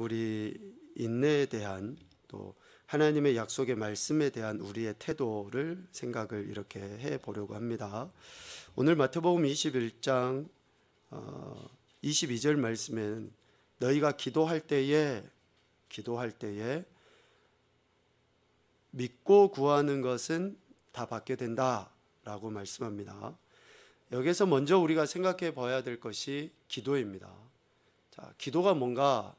우리 인내에 대한 또 하나님의 약속의 말씀에 대한 우리의 태도를 생각을 이렇게 해 보려고 합니다. 오늘 마태복음 21장 22절 말씀엔 너희가 기도할 때에 믿고 구하는 것은 다 받게 된다라고 말씀합니다. 여기서 먼저 우리가 생각해 봐야 될 것이 기도입니다. 자, 기도가 뭔가,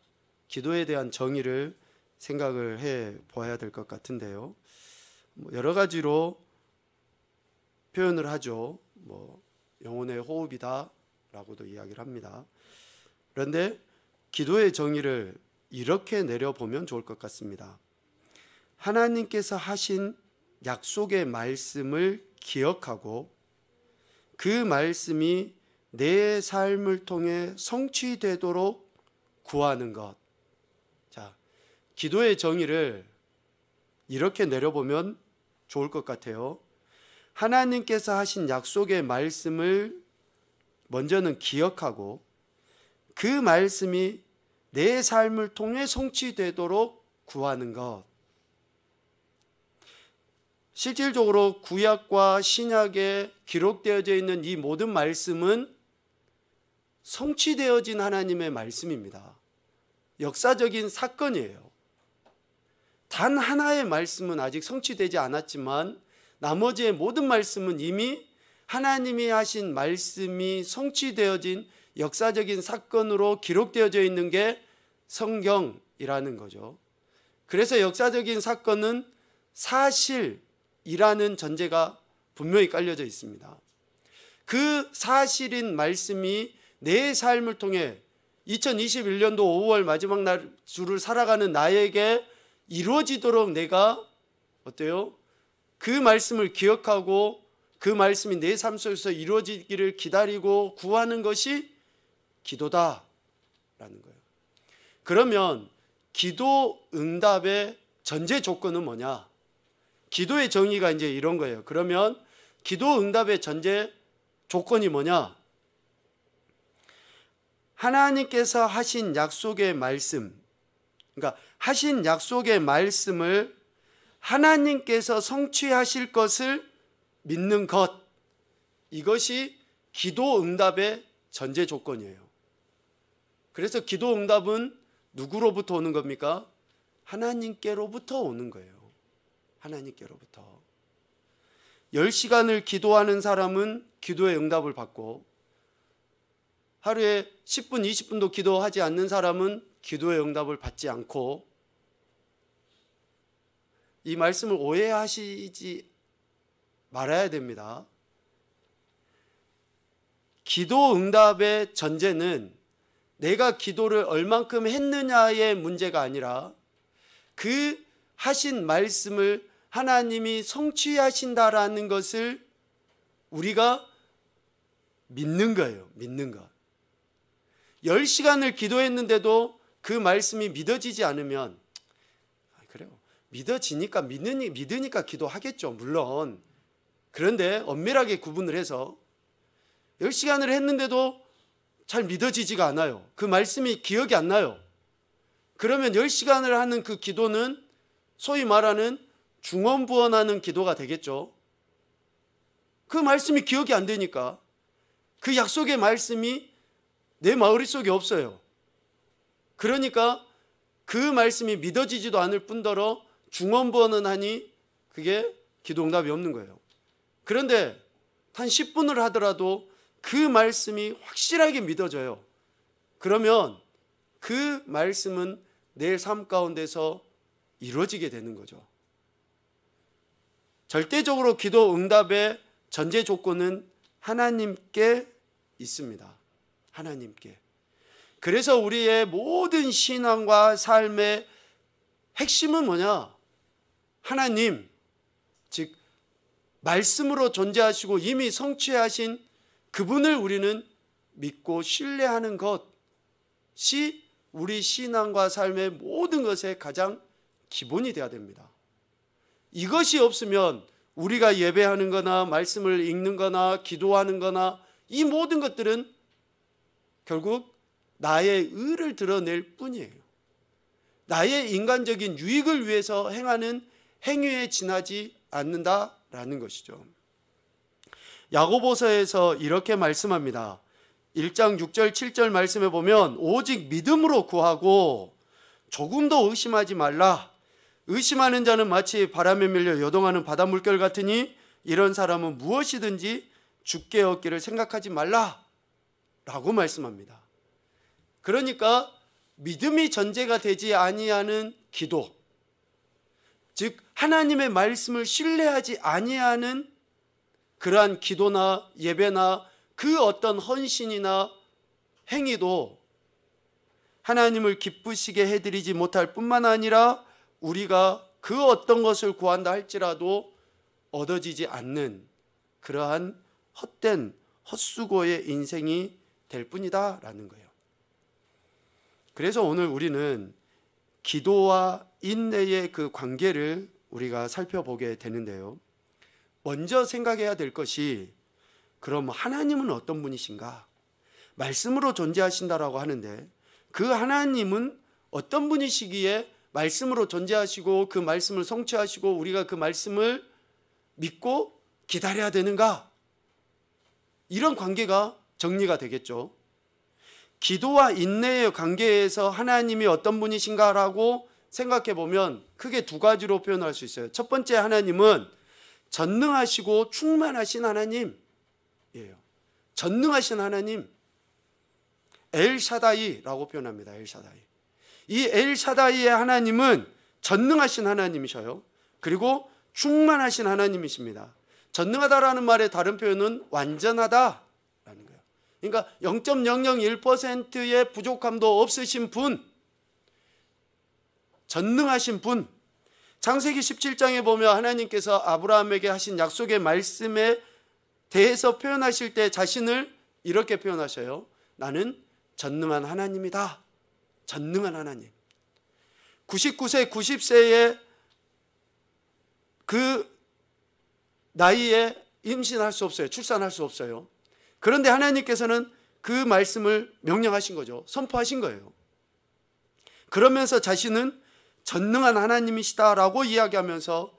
기도에 대한 정의를 생각을 해 봐야 될 것 같은데요. 여러 가지로 표현을 하죠. 영혼의 호흡이다라고도 이야기를 합니다. 그런데 기도의 정의를 이렇게 내려보면 좋을 것 같습니다. 하나님께서 하신 약속의 말씀을 기억하고 그 말씀이 내 삶을 통해 성취되도록 구하는 것. 자, 기도의 정의를 이렇게 내려보면 좋을 것 같아요. 하나님께서 하신 약속의 말씀을 먼저는 기억하고 그 말씀이 내 삶을 통해 성취되도록 구하는 것. 실질적으로 구약과 신약에 기록되어져 있는 이 모든 말씀은 성취되어진 하나님의 말씀입니다. 역사적인 사건이에요. 단 하나의 말씀은 아직 성취되지 않았지만 나머지의 모든 말씀은 이미 하나님이 하신 말씀이 성취되어진 역사적인 사건으로 기록되어져 있는 게 성경이라는 거죠. 그래서 역사적인 사건은 사실이라는 전제가 분명히 깔려져 있습니다. 그 사실인 말씀이 내 삶을 통해 2021년도 5월 마지막 날 주를 살아가는 나에게 이루어지도록 내가 어때요? 그 말씀을 기억하고 그 말씀이 내 삶 속에서 이루어지기를 기다리고 구하는 것이 기도다라는 거예요. 그러면 기도 응답의 전제 조건은 뭐냐? 기도의 정의가 이제 이런 거예요. 그러면 기도 응답의 전제 조건이 뭐냐? 하나님께서 하신 약속의 말씀, 그러니까 하신 약속의 말씀을 하나님께서 성취하실 것을 믿는 것, 이것이 기도 응답의 전제 조건이에요. 그래서 기도 응답은 누구로부터 오는 겁니까? 하나님께로부터 오는 거예요. 하나님께로부터. 10시간을 기도하는 사람은 기도의 응답을 받고 하루에 10분, 20분도 기도하지 않는 사람은 기도의 응답을 받지 않고, 이 말씀을 오해하시지 말아야 됩니다. 기도 응답의 전제는 내가 기도를 얼만큼 했느냐의 문제가 아니라 그 하신 말씀을 하나님이 성취하신다라는 것을 우리가 믿는 거예요. 믿는 것. 10시간을 기도했는데도 그 말씀이 믿어지지 않으면, 그래요, 믿어지니까 믿으니까 기도하겠죠, 물론. 그런데 엄밀하게 구분을 해서 10시간을 했는데도 잘 믿어지지가 않아요. 그 말씀이 기억이 안 나요. 그러면 10시간을 하는 그 기도는 소위 말하는 중언부언하는 기도가 되겠죠. 그 말씀이 기억이 안 되니까, 그 약속의 말씀이 내 머릿속에 없어요. 그러니까 그 말씀이 믿어지지도 않을 뿐더러 중언부언은 하니 그게 기도응답이 없는 거예요. 그런데 한 10분을 하더라도 그 말씀이 확실하게 믿어져요. 그러면 그 말씀은 내 삶 가운데서 이루어지게 되는 거죠. 절대적으로 기도 응답의 전제 조건은 하나님께 있습니다. 하나님께. 그래서 우리의 모든 신앙과 삶의 핵심은 뭐냐? 하나님, 즉 말씀으로 존재하시고 이미 성취하신 그분을 우리는 믿고 신뢰하는 것이 우리 신앙과 삶의 모든 것의 가장 기본이 되어야 됩니다. 이것이 없으면 우리가 예배하는 거나 말씀을 읽는 거나 기도하는 거나 이 모든 것들은 결국 나의 의를 드러낼 뿐이에요. 나의 인간적인 유익을 위해서 행하는 행위에 지나지 않는다라는 것이죠. 야고보서에서 이렇게 말씀합니다. 1장 6절 7절 말씀에 보면 오직 믿음으로 구하고 조금도 의심하지 말라. 의심하는 자는 마치 바람에 밀려 요동하는 바다 물결 같으니 이런 사람은 무엇이든지 주께 얻기를 생각하지 말라 라고 말씀합니다. 그러니까 믿음이 전제가 되지 아니하는 기도, 즉 하나님의 말씀을 신뢰하지 아니하는 그러한 기도나 예배나 그 어떤 헌신이나 행위도 하나님을 기쁘시게 해드리지 못할 뿐만 아니라 우리가 그 어떤 것을 구한다 할지라도 얻어지지 않는 그러한 헛된 헛수고의 인생이 될 뿐이다 라는 거예요. 그래서 오늘 우리는 기도와 인내의 그 관계를 우리가 살펴보게 되는데요. 먼저 생각해야 될 것이 그럼 하나님은 어떤 분이신가? 말씀으로 존재하신다라고 하는데 그 하나님은 어떤 분이시기에 말씀으로 존재하시고 그 말씀을 성취하시고 우리가 그 말씀을 믿고 기다려야 되는가? 이런 관계가 정리가 되겠죠. 기도와 인내의 관계에서 하나님이 어떤 분이신가라고 생각해 보면 크게 두 가지로 표현할 수 있어요. 첫 번째, 하나님은 전능하시고 충만하신 하나님이에요. 전능하신 하나님, 엘샤다이라고 표현합니다. 엘샤다이. 이 엘샤다이의 하나님은 전능하신 하나님이셔요. 그리고 충만하신 하나님이십니다. 전능하다라는 말의 다른 표현은 완전하다라는 거예요. 그러니까 0.001%의 부족함도 없으신 분, 전능하신 분. 창세기 17장에 보면 하나님께서 아브라함에게 하신 약속의 말씀에 대해서 표현하실 때 자신을 이렇게 표현하셔요. 나는 전능한 하나님이다. 전능한 하나님. 99세, 90세의 그 나이에 임신할 수 없어요. 출산할 수 없어요. 그런데 하나님께서는 그 말씀을 명령하신 거죠. 선포하신 거예요. 그러면서 자신은 전능한 하나님이시다라고 이야기하면서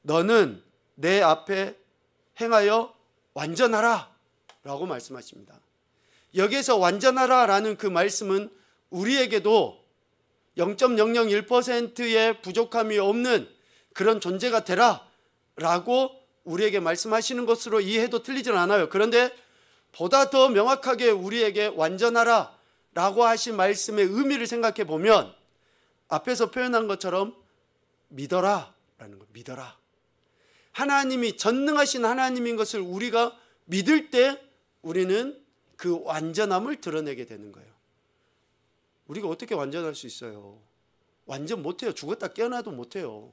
너는 내 앞에 행하여 완전하라 라고 말씀하십니다. 여기에서 완전하라 라는 그 말씀은 우리에게도 0.001%의 부족함이 없는 그런 존재가 되라 라고 우리에게 말씀하시는 것으로 이해해도 틀리진 않아요. 그런데 보다 더 명확하게 우리에게 완전하라 라고 하신 말씀의 의미를 생각해 보면 앞에서 표현한 것처럼 믿어라 라는 거, 믿어라. 하나님이 전능하신 하나님인 것을 우리가 믿을 때 우리는 그 완전함을 드러내게 되는 거예요. 우리가 어떻게 완전할 수 있어요? 완전 못해요. 죽었다 깨어나도 못해요.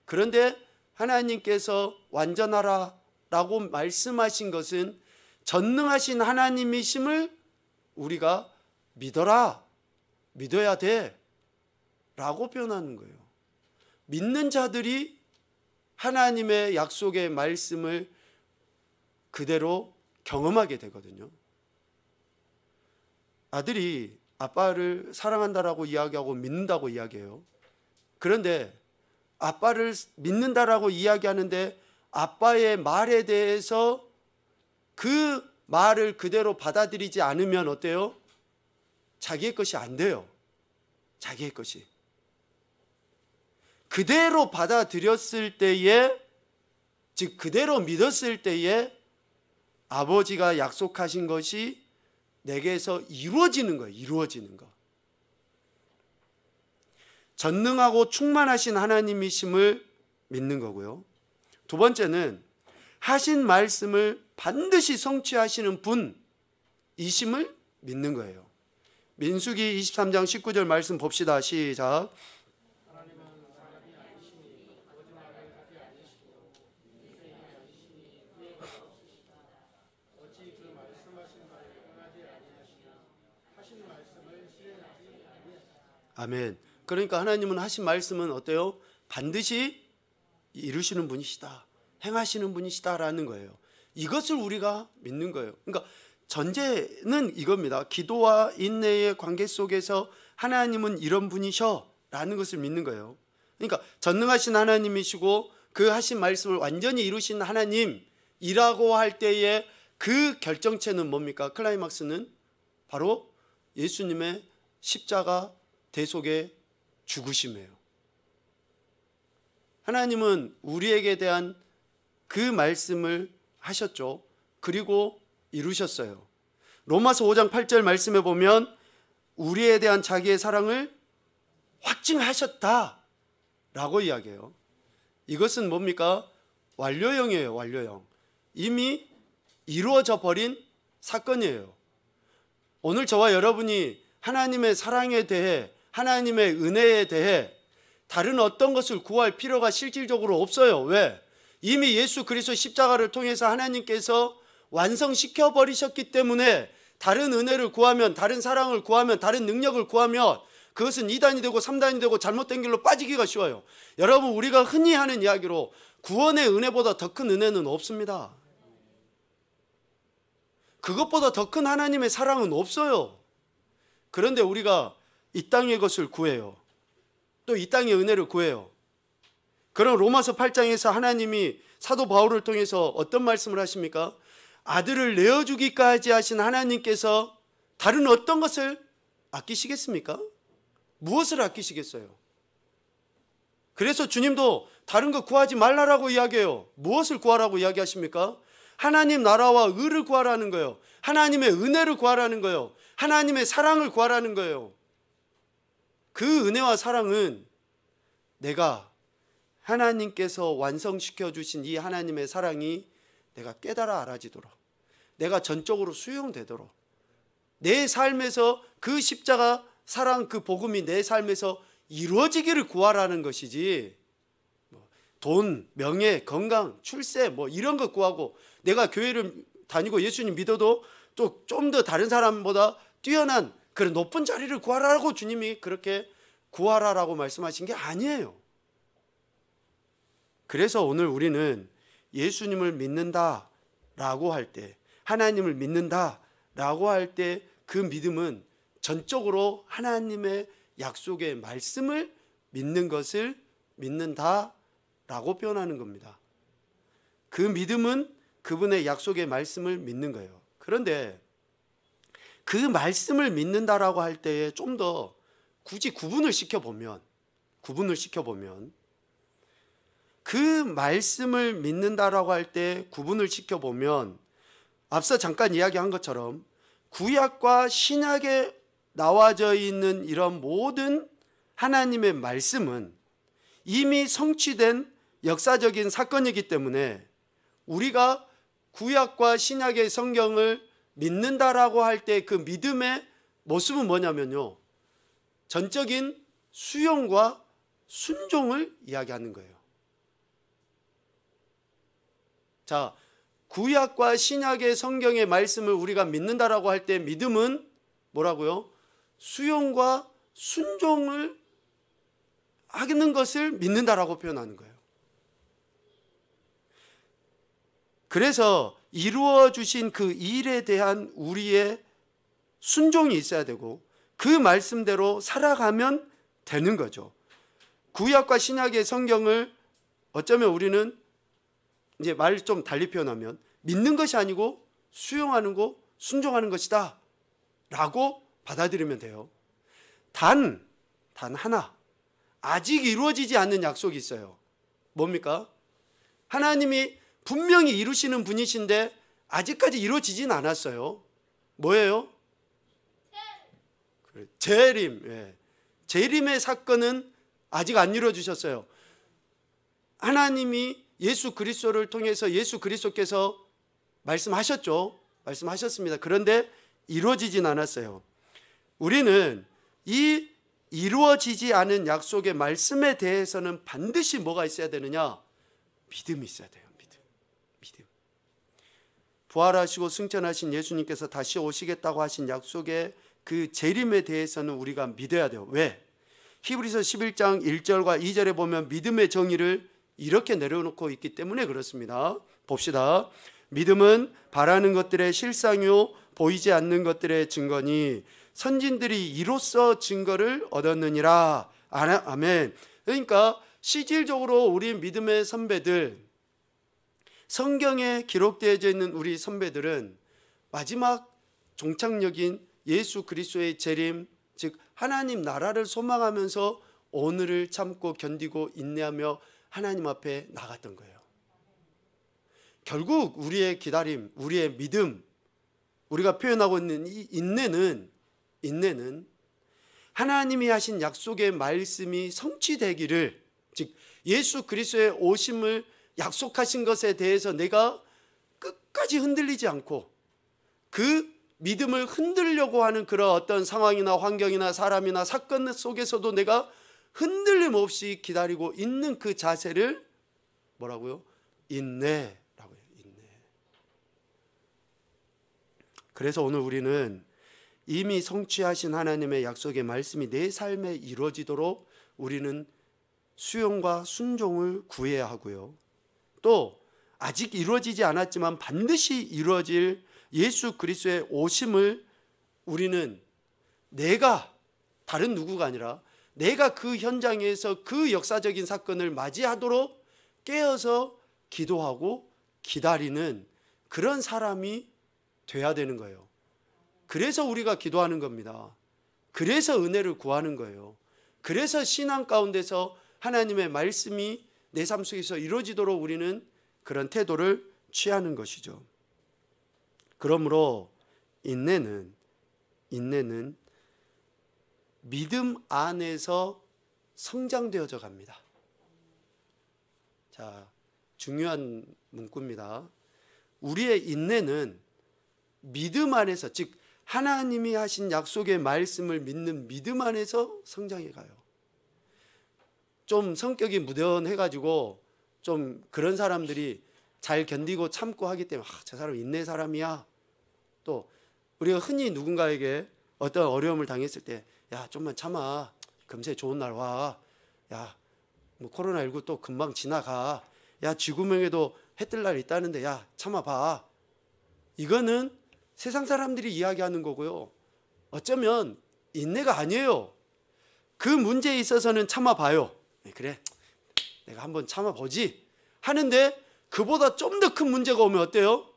그런데 하나님께서 완전하라 라고 말씀하신 것은 전능하신 하나님이심을 우리가 믿어라, 믿어야 돼 라고 표현하는 거예요. 믿는 자들이 하나님의 약속의 말씀을 그대로 경험하게 되거든요. 아들이 아빠를 사랑한다라고 이야기하고 믿는다고 이야기해요. 그런데 아빠를 믿는다라고 이야기하는데 아빠의 말에 대해서 그 말을 그대로 받아들이지 않으면 어때요? 자기의 것이 안 돼요. 자기의 것이. 그대로 받아들였을 때에, 즉 그대로 믿었을 때에 아버지가 약속하신 것이 내게서 이루어지는 거예요. 이루어지는 거. 전능하고 충만하신 하나님이심을 믿는 거고요. 두 번째는 하신 말씀을 반드시 성취하시는 분이심을 믿는 거예요. 민수기 23장 19절 말씀 봅시다. 시작. 아멘. 그러니까 하나님은 하신 말씀은 어때요? 반드시 이루시는 분이시다. 행하시는 분이시다라는 거예요. 이것을 우리가 믿는 거예요. 그러니까 전제는 이겁니다. 기도와 인내의 관계 속에서 하나님은 이런 분이셔 라는 것을 믿는 거예요. 그러니까 전능하신 하나님이시고 그 하신 말씀을 완전히 이루신 하나님이라고 할 때에 그 결정체는 뭡니까? 클라이막스는 바로 예수님의 십자가 대속의 죽으심이에요. 하나님은 우리에게 대한 그 말씀을 하셨죠. 그리고 이루셨어요. 로마서 5장 8절 말씀에 보면 우리에 대한 자기의 사랑을 확증하셨다 라고 이야기해요. 이것은 뭡니까? 완료형이에요. 완료형. 이미 이루어져 버린 사건이에요. 오늘 저와 여러분이 하나님의 사랑에 대해, 하나님의 은혜에 대해 다른 어떤 것을 구할 필요가 실질적으로 없어요. 왜? 이미 예수 그리스도 십자가를 통해서 하나님께서 완성시켜 버리셨기 때문에 다른 은혜를 구하면, 다른 사랑을 구하면, 다른 능력을 구하면 그것은 2단이 되고 3단이 되고 잘못된 길로 빠지기가 쉬워요. 여러분, 우리가 흔히 하는 이야기로 구원의 은혜보다 더 큰 은혜는 없습니다. 그것보다 더 큰 하나님의 사랑은 없어요. 그런데 우리가 이 땅의 것을 구해요. 또 이 땅의 은혜를 구해요. 그럼 로마서 8장에서 하나님이 사도 바울을 통해서 어떤 말씀을 하십니까? 아들을 내어주기까지 하신 하나님께서 다른 어떤 것을 아끼시겠습니까? 무엇을 아끼시겠어요? 그래서 주님도 다른 거 구하지 말라라고 이야기해요. 무엇을 구하라고 이야기하십니까? 하나님 나라와 의를 구하라는 거예요. 하나님의 은혜를 구하라는 거예요. 하나님의 사랑을 구하라는 거예요. 그 은혜와 사랑은 내가 하나님께서 완성시켜 주신 이 하나님의 사랑이 내가 깨달아 알아지도록, 내가 전적으로 수용되도록, 내 삶에서 그 십자가 사랑, 그 복음이 내 삶에서 이루어지기를 구하라는 것이지, 돈, 명예, 건강, 출세 이런 거 구하고 내가 교회를 다니고 예수님 믿어도 또 좀 더 다른 사람보다 뛰어난 그런 높은 자리를 구하라고 주님이 그렇게 구하라라고 말씀하신 게 아니에요. 그래서 오늘 우리는 예수님을 믿는다라고 할 때, 하나님을 믿는다라고 할 때 그 믿음은 전적으로 하나님의 약속의 말씀을 믿는 것을 믿는다라고 표현하는 겁니다. 그 믿음은 그분의 약속의 말씀을 믿는 거예요. 그런데 그 말씀을 믿는다라고 할 때에 좀 더 굳이 구분을 시켜보면 그 말씀을 믿는다라고 할 때 구분을 시켜보면 앞서 잠깐 이야기한 것처럼 구약과 신약에 나와져 있는 이런 모든 하나님의 말씀은 이미 성취된 역사적인 사건이기 때문에 우리가 구약과 신약의 성경을 믿는다라고 할 때 그 믿음의 모습은 뭐냐면요, 전적인 수용과 순종을 이야기하는 거예요. 자, 구약과 신약의 성경의 말씀을 우리가 믿는다라고 할 때 믿음은 뭐라고요? 수용과 순종을 하는 것을 믿는다라고 표현하는 거예요. 그래서 이루어 주신 그 일에 대한 우리의 순종이 있어야 되고 그 말씀대로 살아가면 되는 거죠. 구약과 신약의 성경을 어쩌면 우리는 이제 말 좀 달리 표현하면 믿는 것이 아니고 수용하는 거, 순종하는 것이다 라고 받아들이면 돼요. 단 하나, 아직 이루어지지 않는 약속이 있어요. 뭡니까? 하나님이 분명히 이루시는 분이신데 아직까지 이루어지진 않았어요. 뭐예요? 재림. 예. 재림의 사건은 아직 안 이루어지셨어요. 하나님이 예수 그리스도를 통해서 예수 그리스도께서 말씀하셨죠. 말씀하셨습니다. 그런데 이루어지진 않았어요. 우리는 이 이루어지지 않은 약속의 말씀에 대해서는 반드시 뭐가 있어야 되느냐? 믿음이 있어야 돼요. 믿음. 부활하시고 승천하신 예수님께서 다시 오시겠다고 하신 약속의 그 재림에 대해서는 우리가 믿어야 돼요. 왜? 히브리서 11장 1절과 2절에 보면 믿음의 정의를 이렇게 내려놓고 있기 때문에 그렇습니다. 봅시다. 믿음은 바라는 것들의 실상이요 보이지 않는 것들의 증거니 선진들이 이로써 증거를 얻었느니라 아멘. 그러니까 실질적으로 우리 믿음의 선배들, 성경에 기록되어져 있는 우리 선배들은 마지막 종착역인 예수 그리스도의 재림, 즉 하나님 나라를 소망하면서 오늘을 참고 견디고 인내하며 하나님 앞에 나갔던 거예요. 결국 우리의 기다림, 우리의 믿음, 우리가 표현하고 있는 이 인내는 하나님이 하신 약속의 말씀이 성취되기를, 즉 예수 그리스도의 오심을 약속하신 것에 대해서 내가 끝까지 흔들리지 않고 그 믿음을 흔들려고 하는 그런 어떤 상황이나 환경이나 사람이나 사건 속에서도 내가 흔들림 없이 기다리고 있는 그 자세를 뭐라고요? 인내라고 해요. 인내. 그래서 오늘 우리는 이미 성취하신 하나님의 약속의 말씀이 내 삶에 이루어지도록 우리는 수용과 순종을 구해야 하고요. 또 아직 이루어지지 않았지만 반드시 이루어질 예수 그리스도의 오심을 우리는 내가, 다른 누구가 아니라 내가 그 현장에서 그 역사적인 사건을 맞이하도록 깨어서 기도하고 기다리는 그런 사람이 돼야 되는 거예요. 그래서 우리가 기도하는 겁니다. 그래서 은혜를 구하는 거예요. 그래서 신앙 가운데서 하나님의 말씀이 내 삶 속에서 이루어지도록 우리는 그런 태도를 취하는 것이죠. 그러므로 인내는 믿음 안에서 성장되어져 갑니다. 자, 중요한 문구입니다. 우리의 인내는 믿음 안에서, 즉 하나님이 하신 약속의 말씀을 믿는 믿음 안에서 성장해 가요. 좀 성격이 무던해가지고 좀 그런 사람들이 잘 견디고 참고 하기 때문에 저 사람 인내 사람이야. 또 우리가 흔히 누군가에게 어떤 어려움을 당했을 때 야 좀만 참아, 금세 좋은 날 와, 야 뭐 코로나19 또 금방 지나가, 야 쥐구멍에도 해 뜰 날 있다는데 야 참아봐. 이거는 세상 사람들이 이야기하는 거고요, 어쩌면 인내가 아니에요. 그 문제에 있어서는 참아봐요. 그래 내가 한번 참아보지 하는데 그보다 좀 더 큰 문제가 오면 어때요?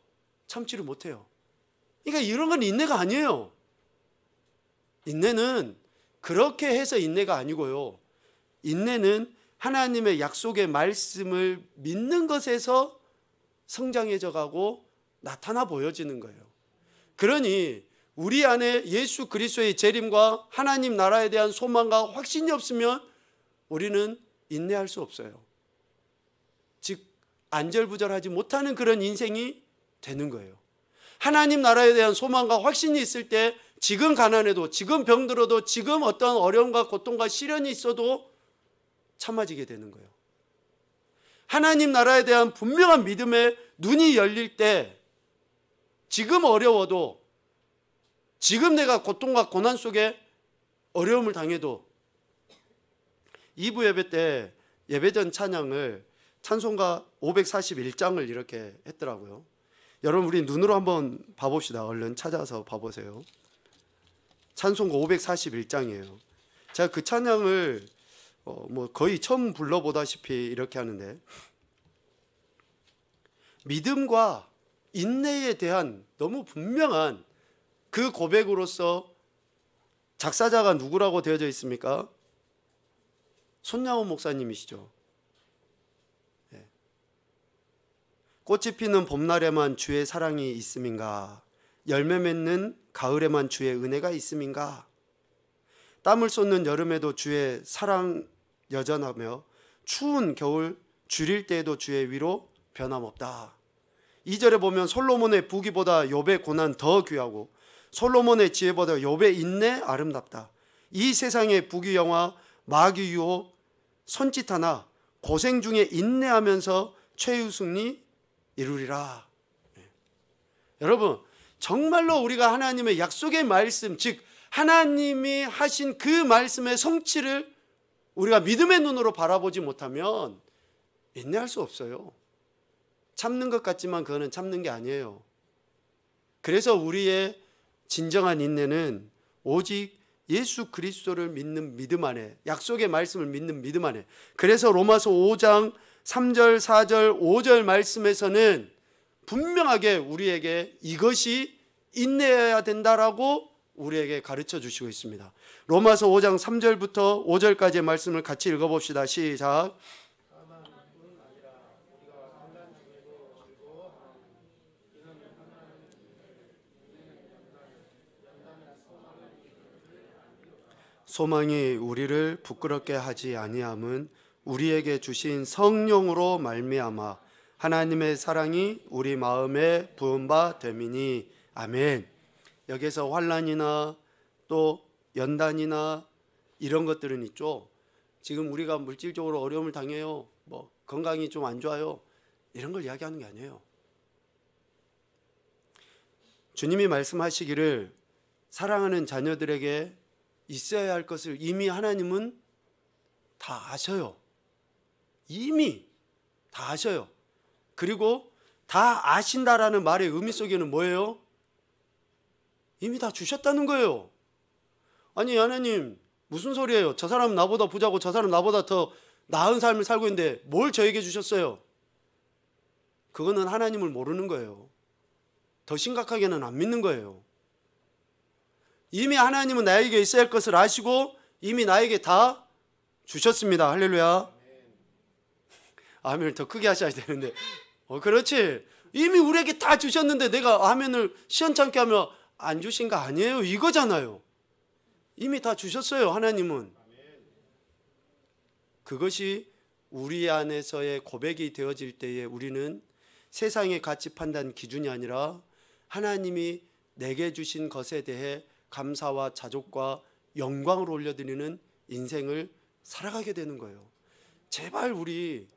참지를 못해요. 그러니까 이런 건 인내가 아니에요. 인내는 그렇게 해서 인내가 아니고요, 인내는 하나님의 약속의 말씀을 믿는 것에서 성장해져 가고 나타나 보여지는 거예요. 그러니 우리 안에 예수 그리스도의 재림과 하나님 나라에 대한 소망과 확신이 없으면 우리는 인내할 수 없어요. 즉 안절부절하지 못하는 그런 인생이 되는 거예요. 하나님 나라에 대한 소망과 확신이 있을 때 지금 가난해도, 지금 병들어도, 지금 어떤 어려움과 고통과 시련이 있어도 참아지게 되는 거예요. 하나님 나라에 대한 분명한 믿음에 눈이 열릴 때 지금 어려워도, 지금 내가 고통과 고난 속에 어려움을 당해도 2부 예배 때 예배전 찬양을 찬송가 541장을 이렇게 했더라고요. 여러분 우리 눈으로 한번 봐봅시다. 얼른 찾아서 봐보세요. 찬송가 541장이에요. 제가 그 찬양을 뭐 거의 처음 불러보다시피 이렇게 하는데, 믿음과 인내에 대한 너무 분명한 그 고백으로서 작사자가 누구라고 되어져 있습니까? 손양호 목사님이시죠. 네. 꽃이 피는 봄날에만 주의 사랑이 있음인가, 열매 맺는 가을에만 주의 은혜가 있음인가, 땀을 쏟는 여름에도 주의 사랑 여전하며 추운 겨울 주릴 때에도 주의 위로 변함없다. 2절에 보면 솔로몬의 부귀보다 욥의 고난 더 귀하고 솔로몬의 지혜보다 욥의 인내 아름답다. 이 세상의 부귀 영화 마귀 유혹 손짓 하나 고생 중에 인내하면서 최후 승리 이루리라. 네. 여러분 정말로 우리가 하나님의 약속의 말씀, 즉 하나님이 하신 그 말씀의 성취를 우리가 믿음의 눈으로 바라보지 못하면 인내할 수 없어요. 참는 것 같지만 그거는 참는 게 아니에요. 그래서 우리의 진정한 인내는 오직 예수 그리스도를 믿는 믿음 안에, 약속의 말씀을 믿는 믿음 안에. 그래서 로마서 5장 3절, 4절, 5절 말씀에서는 분명하게 우리에게 이것이 인내해야 된다라고 우리에게 가르쳐 주시고 있습니다. 로마서 5장 3절부터 5절까지의 말씀을 같이 읽어봅시다. 시작. 소망이 우리를 부끄럽게 하지 아니함은 우리에게 주신 성령으로 말미암아 하나님의 사랑이 우리 마음에 부은 바 됨이니. 아멘. 여기서 환난이나 또 연단이나 이런 것들은 있죠. 지금 우리가 물질적으로 어려움을 당해요. 뭐 건강이 좀 안 좋아요. 이런 걸 이야기하는 게 아니에요. 주님이 말씀하시기를 사랑하는 자녀들에게 있어야 할 것을 이미 하나님은 다 아셔요. 이미 다 아셔요. 그리고 다 아신다라는 말의 의미 속에는 뭐예요? 이미 다 주셨다는 거예요. 아니 하나님 무슨 소리예요? 저 사람은 나보다 부자고 저 사람은 나보다 더 나은 삶을 살고 있는데 뭘 저에게 주셨어요? 그거는 하나님을 모르는 거예요. 더 심각하게는 안 믿는 거예요. 이미 하나님은 나에게 있어야 할 것을 아시고 이미 나에게 다 주셨습니다. 할렐루야. 아멘을 더 크게 하셔야 되는데 그렇지. 이미 우리에게 다 주셨는데 내가 아멘을 시원찮게 하면 안 주신 거 아니에요. 이거잖아요. 이미 다 주셨어요. 하나님은. 그것이 우리 안에서의 고백이 되어질 때에 우리는 세상의 가치 판단 기준이 아니라 하나님이 내게 주신 것에 대해 감사와 자족과 영광을 올려드리는 인생을 살아가게 되는 거예요. 제발 우리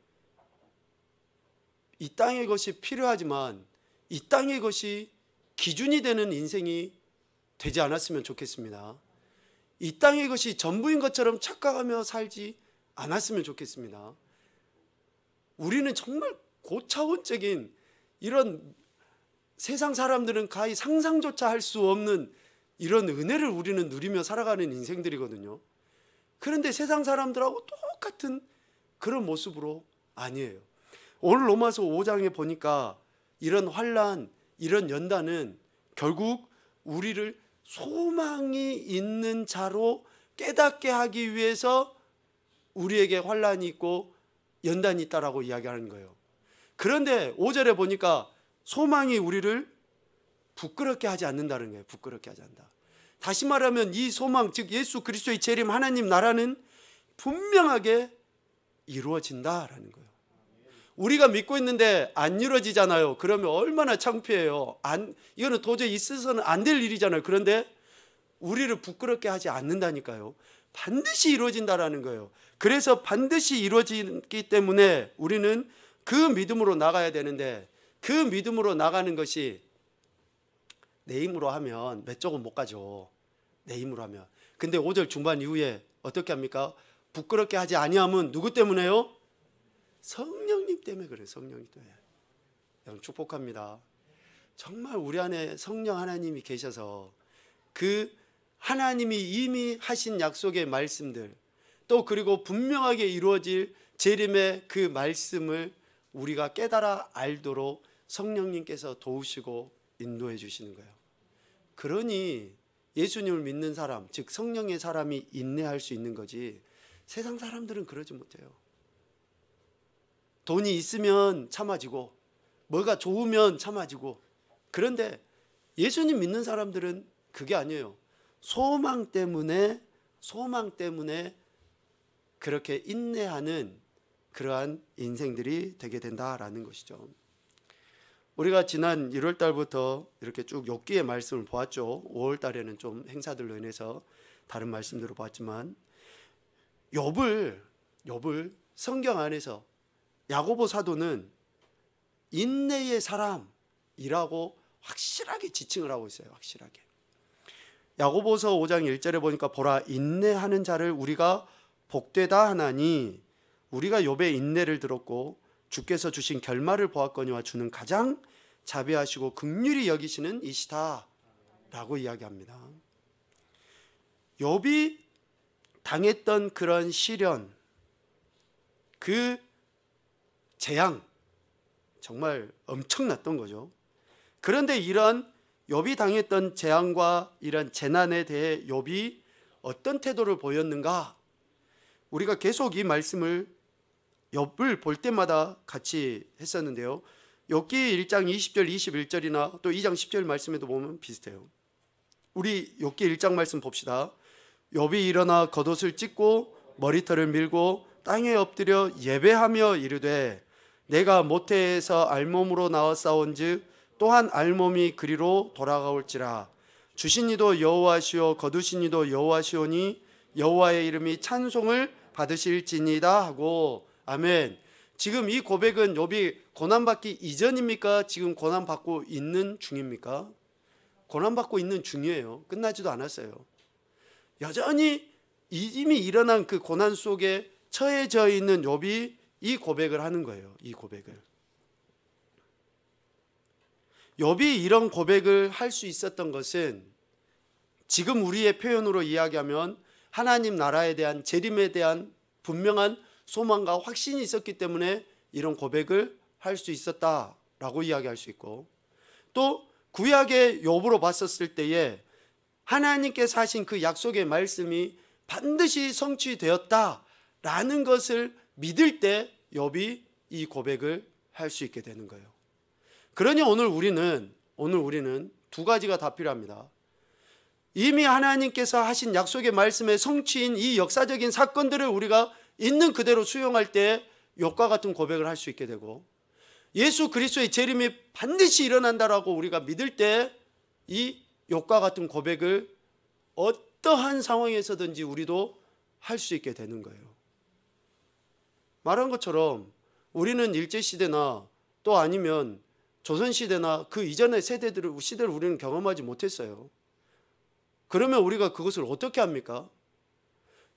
이 땅의 것이 필요하지만 이 땅의 것이 기준이 되는 인생이 되지 않았으면 좋겠습니다. 이 땅의 것이 전부인 것처럼 착각하며 살지 않았으면 좋겠습니다. 우리는 정말 고차원적인 이런 세상 사람들은 가히 상상조차 할 수 없는 이런 은혜를 우리는 누리며 살아가는 인생들이거든요. 그런데 세상 사람들하고 똑같은 그런 모습으로 아니에요. 오늘 로마서 5장에 보니까 이런 환난, 이런 연단은 결국 우리를 소망이 있는 자로 깨닫게 하기 위해서 우리에게 환난이 있고 연단이 있다라고 이야기하는 거예요. 그런데 5절에 보니까 소망이 우리를 부끄럽게 하지 않는다는 거예요. 부끄럽게 하지 않는다. 다시 말하면 이 소망, 즉 예수 그리스도의 재림, 하나님 나라는 분명하게 이루어진다라는 거예요. 우리가 믿고 있는데 안 이루어지잖아요. 그러면 얼마나 창피해요. 이거는 도저히 있어서는 안 될 일이잖아요. 그런데 우리를 부끄럽게 하지 않는다니까요. 반드시 이루어진다라는 거예요. 그래서 반드시 이루어지기 때문에 우리는 그 믿음으로 나가야 되는데 그 믿음으로 나가는 것이 내 힘으로 하면 몇 쪽은 못 가죠. 내 힘으로 하면. 근데 5절 중반 이후에 어떻게 합니까? 부끄럽게 하지 아니함은 누구 때문에요? 성령님 때문에 그래요. 성령님 때문에. 여러분 축복합니다. 정말 우리 안에 성령 하나님이 계셔서 그 하나님이 이미 하신 약속의 말씀들 또 그리고 분명하게 이루어질 재림의 그 말씀을 우리가 깨달아 알도록 성령님께서 도우시고 인도해 주시는 거예요. 그러니 예수님을 믿는 사람, 즉 성령의 사람이 인내할 수 있는 거지 세상 사람들은 그러지 못해요. 돈이 있으면 참아지고 뭐가 좋으면 참아지고 그런데 예수님 믿는 사람들은 그게 아니에요. 소망 때문에 그렇게 인내하는 그러한 인생들이 되게 된다라는 것이죠. 우리가 지난 1월 달부터 이렇게 쭉 욥기의 말씀을 보았죠. 5월 달에는 좀 행사들로 인해서 다른 말씀들을 보았지만 욥을 성경 안에서 야고보 사도는 인내의 사람이라고 확실하게 지칭을 하고 있어요. 확실하게. 야고보서 5장 1절에 보니까 보라 인내하는 자를 우리가 복되다 하나니 우리가 욥의 인내를 들었고 주께서 주신 결말을 보았거니와 주는 가장 자비하시고 긍휼히 여기시는 이시다 라고 이야기합니다. 욥이 당했던 그런 시련, 그 재앙 정말 엄청났던 거죠. 그런데 이런 욥이 당했던 재앙과 이런 재난에 대해 욥이 어떤 태도를 보였는가? 우리가 계속 이 말씀을 욥을 볼 때마다 같이 했었는데요. 욥기 1장 20절 21절이나 또 2장 10절 말씀에도 보면 비슷해요. 우리 욥기 1장 말씀 봅시다. 욥이 일어나 겉옷을 찢고 머리털을 밀고 땅에 엎드려 예배하며 이르되 내가 모태에서 알몸으로 나왔사온즉 또한 알몸이 그리로 돌아가올지라. 주신 이도 여호와시오 거두신 이도 여호와시오니 여호와의 이름이 찬송을 받으실지니이다 하고. 아멘. 지금 이 고백은 욥이 고난받기 이전입니까? 지금 고난받고 있는 중입니까? 고난받고 있는 중이에요. 끝나지도 않았어요. 여전히 이미 일어난 그 고난 속에 처해져 있는 욥이 이 고백을 하는 거예요. 이 고백을. 욥이 이런 고백을 할 수 있었던 것은 지금 우리의 표현으로 이야기하면 하나님 나라에 대한 재림에 대한 분명한 소망과 확신이 있었기 때문에 이런 고백을 할 수 있었다라고 이야기할 수 있고, 또 구약의 욥으로 봤었을 때에 하나님께서 하신 그 약속의 말씀이 반드시 성취되었다라는 것을 믿을 때 욥이 이 고백을 할 수 있게 되는 거예요. 그러니 오늘 우리는 두 가지가 다 필요합니다. 이미 하나님께서 하신 약속의 말씀의 성취인 이 역사적인 사건들을 우리가 있는 그대로 수용할 때 욥과 같은 고백을 할 수 있게 되고, 예수 그리스도의 재림이 반드시 일어난다라고 우리가 믿을 때 이 욥과 같은 고백을 어떠한 상황에서든지 우리도 할 수 있게 되는 거예요. 말한 것처럼 우리는 일제시대나 또 아니면 조선시대나 그 이전의 시대를 우리는 경험하지 못했어요. 그러면 우리가 그것을 어떻게 합니까?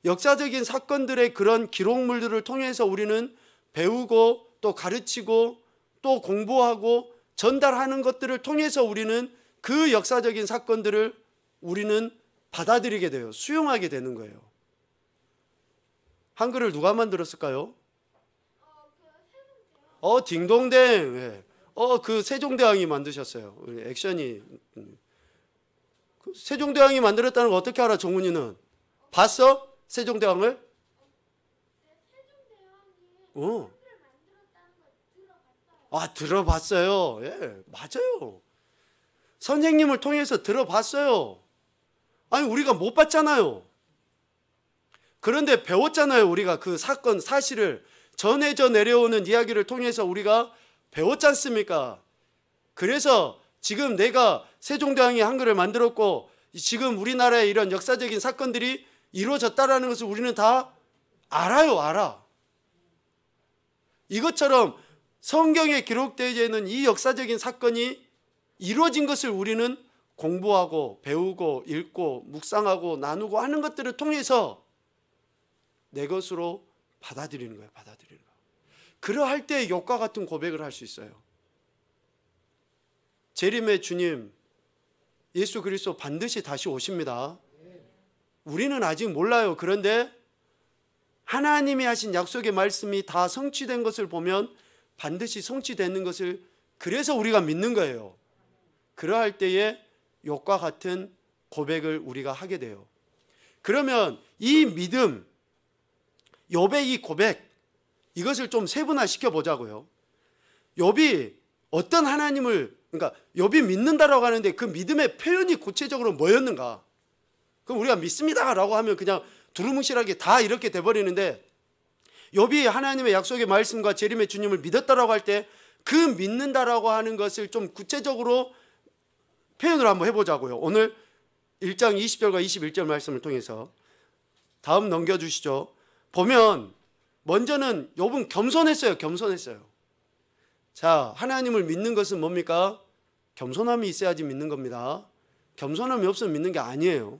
역사적인 사건들의 그런 기록물들을 통해서 우리는 배우고 또 가르치고 또 공부하고 전달하는 것들을 통해서 우리는 그 역사적인 사건들을 우리는 받아들이게 돼요. 수용하게 되는 거예요. 한글을 누가 만들었을까요? 딩동댕. 네. 그 세종대왕이 만드셨어요. 액션이. 세종대왕이 만들었다는 거 어떻게 알아, 정훈이는? 봤어? 세종대왕을? 들어봤어요. 예, 맞아요. 선생님을 통해서 들어봤어요. 아니, 우리가 못 봤잖아요. 그런데 배웠잖아요. 우리가 그 사건, 사실을 전해져 내려오는 이야기를 통해서 우리가 배웠지 않습니까? 그래서 지금 내가 세종대왕이 한글을 만들었고 지금 우리나라에 이런 역사적인 사건들이 이루어졌다라는 것을 우리는 다 알아. 이것처럼 성경에 기록되어 있는 이 역사적인 사건이 이루어진 것을 우리는 공부하고 배우고 읽고 묵상하고 나누고 하는 것들을 통해서 내 것으로 받아들이는 거예요. 그러할 때 욥과 같은 고백을 할 수 있어요. 재림의 주님 예수 그리스도 반드시 다시 오십니다. 우리는 아직 몰라요. 그런데 하나님이 하신 약속의 말씀이 다 성취된 것을 보면 반드시 성취되는 것을 그래서 우리가 믿는 거예요. 그러할 때에 욥과 같은 고백을 우리가 하게 돼요. 그러면 이 믿음, 욥의 이 고백, 이것을 좀 세분화시켜 보자고요. 욥이 어떤 하나님을, 그러니까 욥이 믿는다라고 하는데 그 믿음의 표현이 구체적으로 뭐였는가? 그럼 우리가 믿습니다라고 하면 그냥 두루뭉실하게 다 이렇게 돼버리는데, 욥이 하나님의 약속의 말씀과 재림의 주님을 믿었다라고 할 때 그 믿는다라고 하는 것을 좀 구체적으로 표현을 한번 해보자고요. 오늘 1장 20절과 21절 말씀을 통해서 다음 넘겨주시죠. 보면 먼저는 욥은 겸손했어요. 자, 하나님을 믿는 것은 뭡니까? 겸손함이 있어야지 믿는 겁니다. 겸손함이 없으면 믿는 게 아니에요.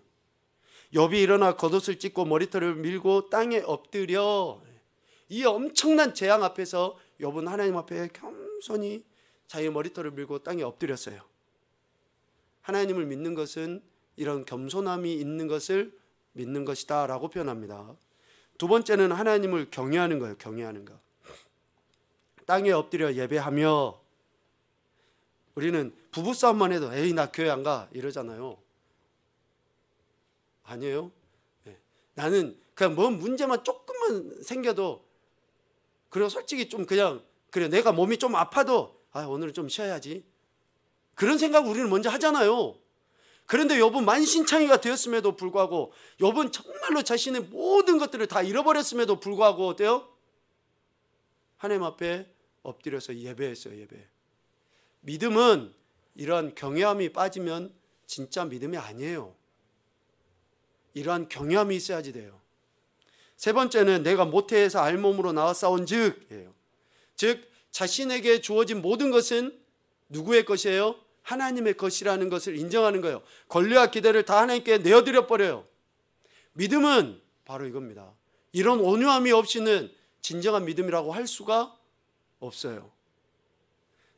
욥이 일어나 겉옷을 찢고 머리털을 밀고 땅에 엎드려, 이 엄청난 재앙 앞에서 욥은 하나님 앞에 겸손히 자기 머리털을 밀고 땅에 엎드렸어요. 하나님을 믿는 것은 이런 겸손함이 있는 것을 믿는 것이다 라고 표현합니다. 두 번째는 하나님을 경외하는 거예요. 경외하는 거. 땅에 엎드려 예배하며, 우리는 부부싸움만 해도 에이 나 교회 안 가 이러잖아요. 아니에요. 나는 그냥 뭐 문제만 조금만 생겨도, 그리고 솔직히 좀 그냥 그래 내가 몸이 좀 아파도 오늘은 좀 쉬어야지, 그런 생각 우리는 먼저 하잖아요. 그런데 여러분 만신창이가 되었음에도 불구하고, 여러분 정말로 자신의 모든 것들을 다 잃어버렸음에도 불구하고 어때요? 하나님 앞에 엎드려서 예배했어요. 예배. 믿음은 이러한 경외함이 빠지면 진짜 믿음이 아니에요. 이러한 경외함이 있어야지 돼요. 세 번째는 내가 모태에서 알몸으로 나와 싸운 즉이에요. 즉 자신에게 주어진 모든 것은 누구의 것이에요? 하나님의 것이라는 것을 인정하는 거예요. 권리와 기대를 다 하나님께 내어드려 버려요. 믿음은 바로 이겁니다. 이런 온유함이 없이는 진정한 믿음이라고 할 수가 없어요.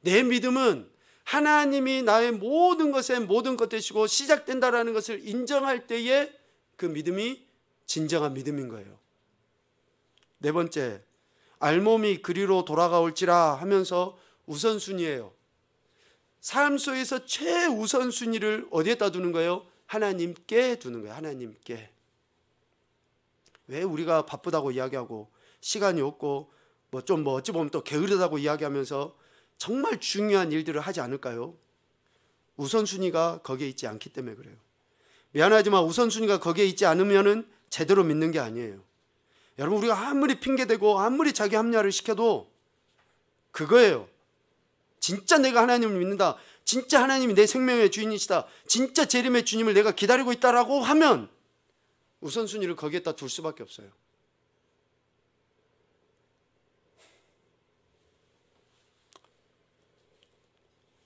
내 믿음은 하나님이 나의 모든 것의 모든 것 되시고 시작된다라는 것을 인정할 때에 그 믿음이 진정한 믿음인 거예요. 네 번째, 알몸이 그리로 돌아가올지라 하면서 우선순위예요. 삶 속에서 최우선순위를 어디에다 두는 거예요? 하나님께 두는 거예요. 하나님께. 왜 우리가 바쁘다고 이야기하고 시간이 없고 어찌 보면 또 게으르다고 이야기하면서 정말 중요한 일들을 하지 않을까요? 우선순위가 거기에 있지 않기 때문에 그래요. 미안하지만 우선순위가 거기에 있지 않으면 제대로 믿는 게 아니에요. 여러분, 우리가 아무리 핑계대고 아무리 자기 합리화를 시켜도 그거예요. 진짜 내가 하나님을 믿는다, 진짜 하나님이 내 생명의 주인이시다, 진짜 재림의 주님을 내가 기다리고 있다라고 하면 우선순위를 거기에다 둘 수밖에 없어요.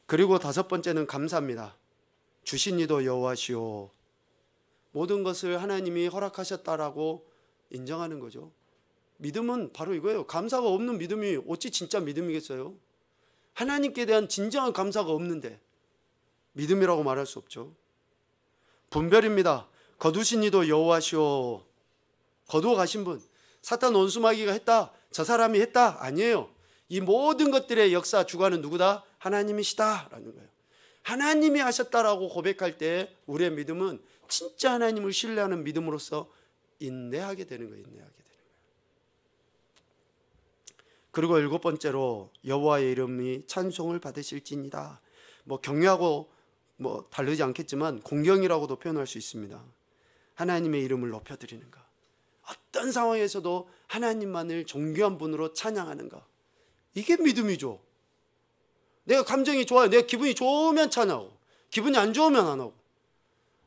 그리고 다섯 번째는 감사입니다. 주신 이도 여호와시오. 모든 것을 하나님이 허락하셨다라고 인정하는 거죠. 믿음은 바로 이거예요. 감사가 없는 믿음이 어찌 진짜 믿음이겠어요? 하나님께 대한 진정한 감사가 없는데 믿음이라고 말할 수 없죠. 분별입니다. 거두신 이도 여호와시오. 거두어 가신 분, 사탄 원수마귀가 했다, 저 사람이 했다, 아니에요. 이 모든 것들의 역사 주관은 누구다? 하나님이시다라는 거예요. 하나님이 하셨다라고 고백할 때 우리의 믿음은 진짜 하나님을 신뢰하는 믿음으로서 인내하게 되는 거예요. 인내하게 되는 거예요. 그리고 일곱 번째로 여호와의 이름이 찬송을 받으실지니라. 경외하고 다르지 않겠지만 공경이라고도 표현할 수 있습니다. 하나님의 이름을 높여드리는 것. 어떤 상황에서도 하나님만을 존귀한 분으로 찬양하는 것. 이게 믿음이죠. 내가 감정이 좋아요. 내가 기분이 좋으면 찬양하고, 기분이 안 좋으면 안 하고,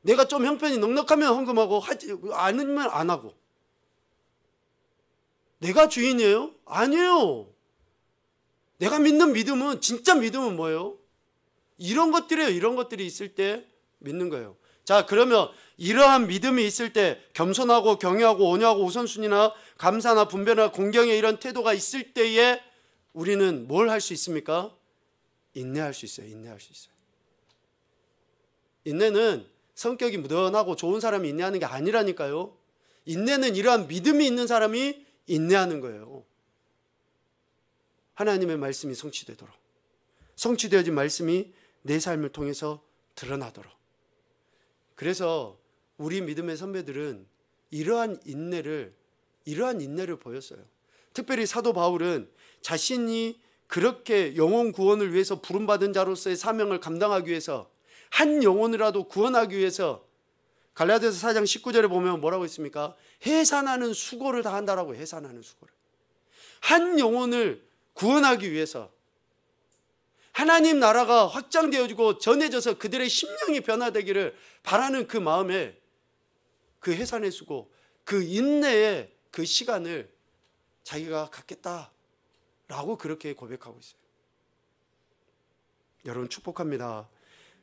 내가 좀 형편이 넉넉하면 헌금하고, 하지 않으면 안 하고. 내가 주인이에요? 아니에요. 내가 믿는 믿음은, 진짜 믿음은 뭐예요? 이런 것들이에요. 이런 것들이 있을 때 믿는 거예요. 자, 그러면 이러한 믿음이 있을 때 겸손하고 경외하고 온유하고 우선순위나 감사나 분별이나 공경의 이런 태도가 있을 때에 우리는 뭘 할 수 있습니까? 인내할 수 있어요. 인내할 수 있어요. 인내는 성격이 무던하고 좋은 사람이 인내하는 게 아니라니까요. 인내는 이러한 믿음이 있는 사람이 인내하는 거예요. 하나님의 말씀이 성취되도록, 성취되어진 말씀이 내 삶을 통해서 드러나도록. 그래서 우리 믿음의 선배들은 이러한 인내를 보였어요. 특별히 사도 바울은 자신이 그렇게 영혼 구원을 위해서 부름받은 자로서의 사명을 감당하기 위해서, 한 영혼이라도 구원하기 위해서 갈라디아서 4장 19절에 보면 뭐라고 있습니까? 해산하는 수고를 다한다라고. 해산하는 수고를. 한 영혼을 구원하기 위해서, 하나님 나라가 확장되어지고 전해져서 그들의 심령이 변화되기를 바라는 그 마음에 그 해산의 수고, 그 인내의 그 시간을 자기가 갖겠다라고 그렇게 고백하고 있어요. 여러분, 축복합니다.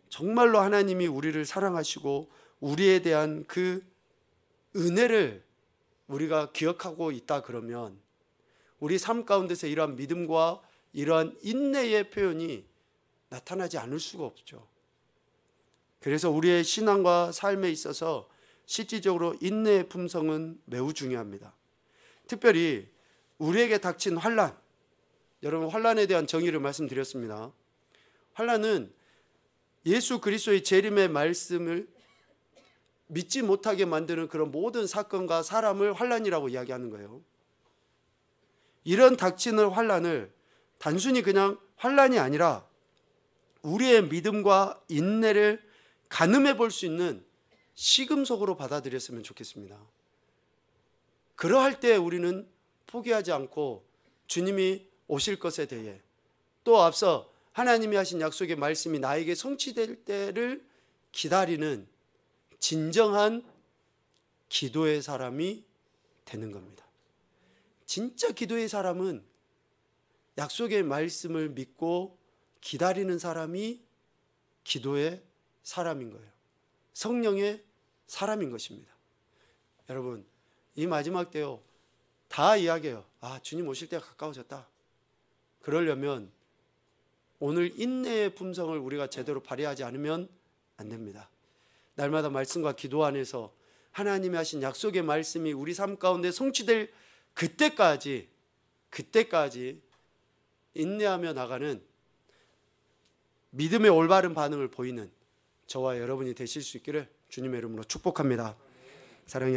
정말로 하나님이 우리를 사랑하시고 우리에 대한 그 은혜를 우리가 기억하고 있다 그러면 우리 삶 가운데서 이러한 믿음과 이러한 인내의 표현이 나타나지 않을 수가 없죠. 그래서 우리의 신앙과 삶에 있어서 실질적으로 인내의 품성은 매우 중요합니다. 특별히 우리에게 닥친 환난, 여러분 환난에 대한 정의를 말씀드렸습니다. 환난은 예수 그리스도의 재림의 말씀을 믿지 못하게 만드는 그런 모든 사건과 사람을 환난이라고 이야기하는 거예요. 이런 닥치는 환난을 단순히 그냥 환난이 아니라 우리의 믿음과 인내를 가늠해 볼 수 있는 시금석으로 받아들였으면 좋겠습니다. 그러할 때 우리는 포기하지 않고 주님이 오실 것에 대해, 또 앞서 하나님이 하신 약속의 말씀이 나에게 성취될 때를 기다리는 진정한 기도의 사람이 되는 겁니다. 진짜 기도의 사람은 약속의 말씀을 믿고 기다리는 사람이 기도의 사람인 거예요. 성령의 사람인 것입니다. 여러분, 이 마지막 때요, 다 이야기해요. 주님 오실 때가 가까워졌다. 그러려면 오늘 인내의 품성을 우리가 제대로 발휘하지 않으면 안 됩니다. 날마다 말씀과 기도 안에서 하나님이 하신 약속의 말씀이 우리 삶 가운데 성취될 그때까지 인내하며 나가는 믿음의 올바른 반응을 보이는 저와 여러분이 되실 수 있기를 주님의 이름으로 축복합니다. 사랑의